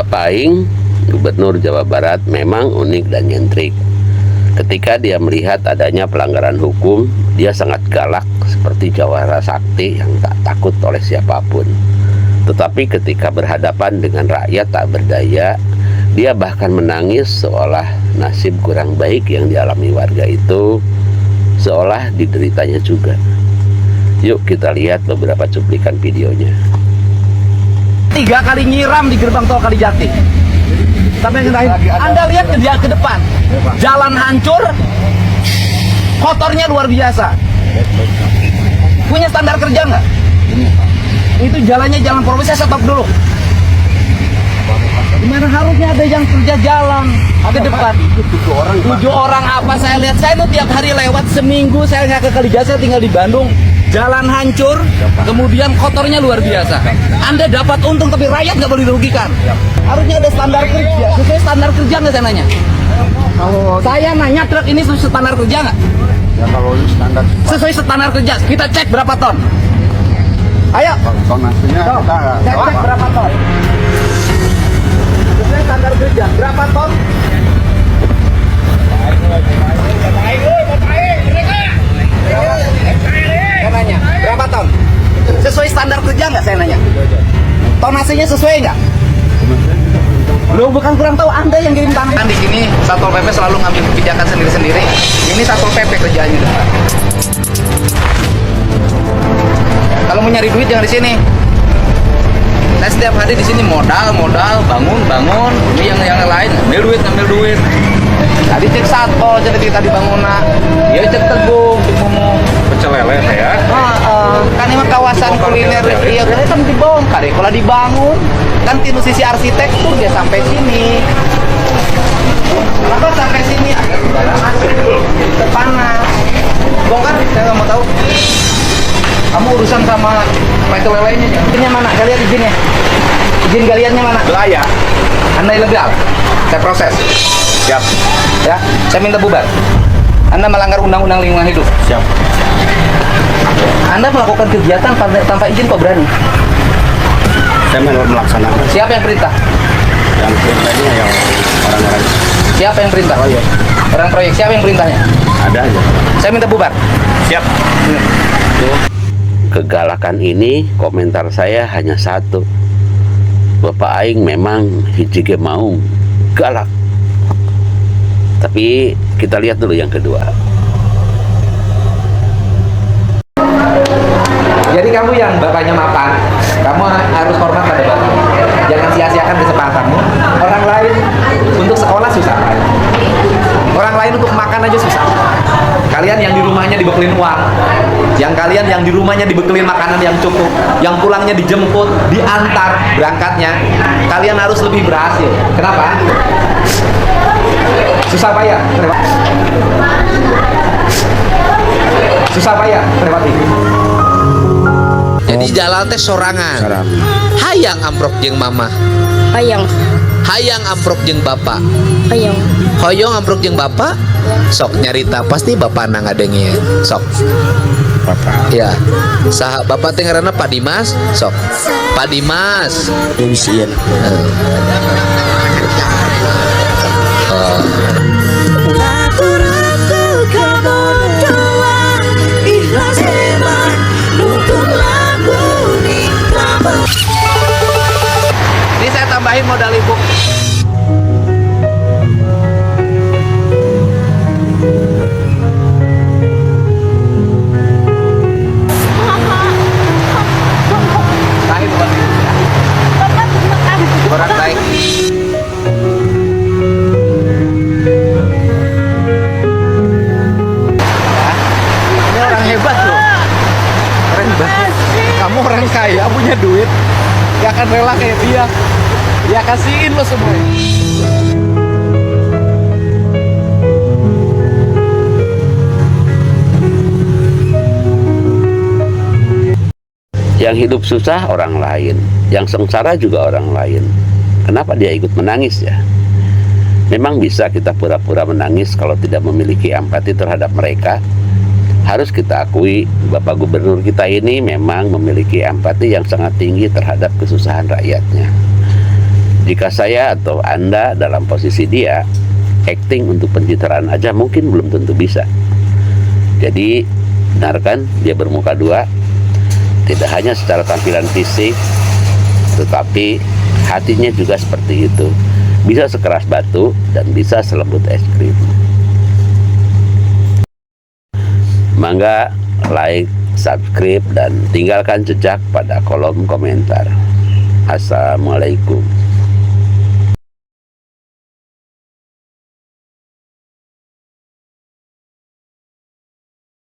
Bapak Aing, Gubernur Jawa Barat, memang unik dan nyentrik. Ketika dia melihat adanya pelanggaran hukum, dia sangat galak seperti jawara sakti yang tak takut oleh siapapun. Tetapi ketika berhadapan dengan rakyat tak berdaya, dia bahkan menangis seolah nasib kurang baik yang dialami warga itu seolah dideritanya juga. Yuk kita lihat beberapa cuplikan videonya. 3 kali nyiram di gerbang tol Kalijati. Sampai Anda lihat ke depan, jalan hancur, kotornya luar biasa. Punya standar kerja nggak? Itu jalannya jalan profesi, saya stop dulu. Gimana harusnya ada yang kerja jalan ke depan? 7 orang apa saya lihat, saya itu tiap hari lewat, seminggu saya nggak ke Kalijati, saya tinggal di Bandung. Jalan hancur, kemudian kotornya luar biasa. Anda dapat untung, tapi rakyat nggak boleh dirugikan. Harusnya ada standar kerja, sesuai standar kerja nggak saya nanya? Kalau saya nanya, truk ini sesuai standar kerja nggak? Ya kalau ini standar. Sesuai standar kerja, kita cek berapa ton. Ayo. Tonasinya kita cek berapa ton. Sesuai standar kerja, berapa ton? Saya nanya, berapa ton? Sesuai standar kerja nggak saya nanya? Tonasinya sesuai nggak? Lo bukan kurang tahu, Anda yang kirim tangan. Di sini Satpol PP selalu ngambil kebijakan sendiri-sendiri. Ini Satpol PP kerjaannya. Kalau mau nyari duit jangan di sini. Saya setiap hari di sini modal, bangun. Ini yang lain ngambil duit. Tadi cek Satpol, cek tadi bangunan. Ya cek Teguh, cek ngomong. pecel lele ya. Kan ini kawasan kuliner, iya kan dibongkar ya. Kalau dibangun, kan tinu sisi arsitektur dia sampai sini. Kenapa sampai sini? Agak sembarangan, panas. Bongkar, saya nggak mau tahu. Kamu urusan sama pecel lelenya, izinnya mana? Saya lihat izinnya. Izin galiannya mana? Belaya. Anda ilegal, saya proses. Siap. Ya, saya minta bubar. Anda melanggar undang-undang lingkungan hidup. Siap. Anda melakukan kegiatan tanpa izin kok berani? Saya melaksanakan. Siapa yang perintah? Yang perintahnya yang orang-orang. Siapa yang perintah? Proyek. Orang proyek. Siapa yang perintahnya? Ada aja. Saya minta bubar. Siap. Kegalakan ini komentar saya hanya satu. Bapak Aing memang hiji mau galak. Tapi kita lihat dulu yang kedua. Jadi kamu yang bapaknya mapan, kamu harus hormat pada bapak. Jangan sia-siakan kesempatanmu. Orang lain untuk sekolah susah. Orang lain untuk makan aja susah. Kalian yang di rumahnya dibekelin uang, kalian yang di rumahnya dibekelin makanan yang cukup, yang pulangnya dijemput, diantar berangkatnya, kalian harus lebih berhasil. Kenapa? Susah payah, susah payah, Rewati. Jadi jalan teh sorangan. Hayang amprok jeung mama. Hayang amprok jeung bapak. Hoyong amprok jeung bapak. Sok nyarita pasti bapak nang ngadengin. Sok. Bapak. Ya. Saha bapak teh ngaranna Pak Dimas. Sok. Pak Dimas. Dimisiin. Ini saya tambahin modal ibu. Baik buat ibu ya. Orang baik. Ini orang hebat loh. Keren banget. Kamu orang kaya, punya duit, gak akan rela kayak dia. Dia kasihin lo semuanya. Yang hidup susah orang lain, yang sengsara juga orang lain. Kenapa dia ikut menangis ya? Memang bisa kita pura-pura menangis kalau tidak memiliki empati terhadap mereka. Harus kita akui, Bapak Gubernur kita ini memang memiliki empati yang sangat tinggi terhadap kesusahan rakyatnya. Jika saya atau Anda dalam posisi dia, acting untuk pencitraan aja mungkin belum tentu bisa. Jadi benarkan dia bermuka dua, tidak hanya secara tampilan fisik, tetapi hatinya juga seperti itu. Bisa sekeras batu dan bisa selembut es krim. Mangga like, subscribe, dan tinggalkan jejak pada kolom komentar. Assalamualaikum.